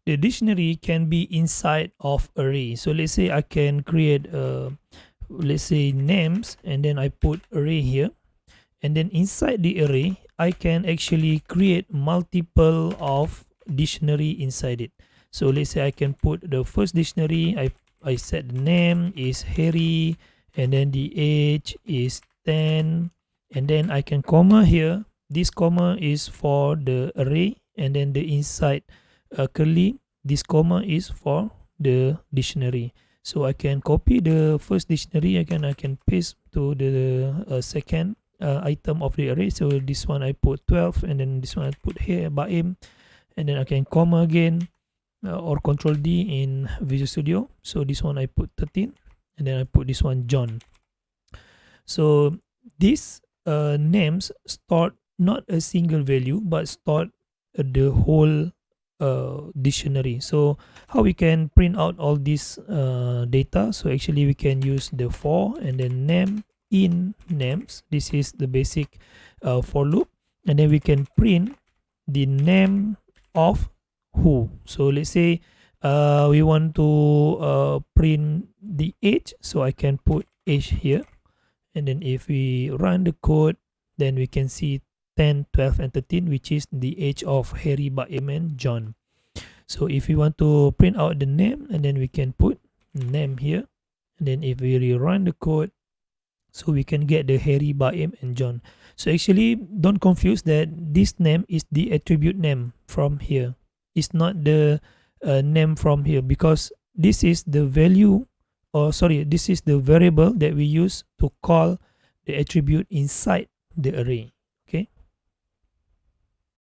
the dictionary can be inside of array. So let's say I can create let's say names, and then I put array here, and then inside the array I can actually create multiple of dictionary inside it. So let's say I can put the first dictionary, I set the name is Harry, and then the age is 10, and then I can comma here. This comma is for the array, and then the inside curly, this comma is for the dictionary. So I can copy the first dictionary, I can paste to the second item of the array. So this one I put 12, and then this one I put here Baim, and then I can comma again, or Control D in Visual Studio. So this one I put 13, and then I put this one John. So these names stored not a single value, but stored the whole dictionary. So how we can print out all this data? So actually we can use the for, and then name in names. This is the basic for loop, and then we can print the name of who. So let's say we want to print the age, so I can put age here, and then if we run the code, then we can see 10, 12, and 13, which is the age of Harry, Baim, and John. So if we want to print out the name, and then we can put name here, and then if we rerun the code, so we can get the Harry, Baim, and John. So actually, don't confuse that this name is the attribute name from here. It's not the name from here, because this is the value, or sorry, this is the variable that we use to call the attribute inside the array.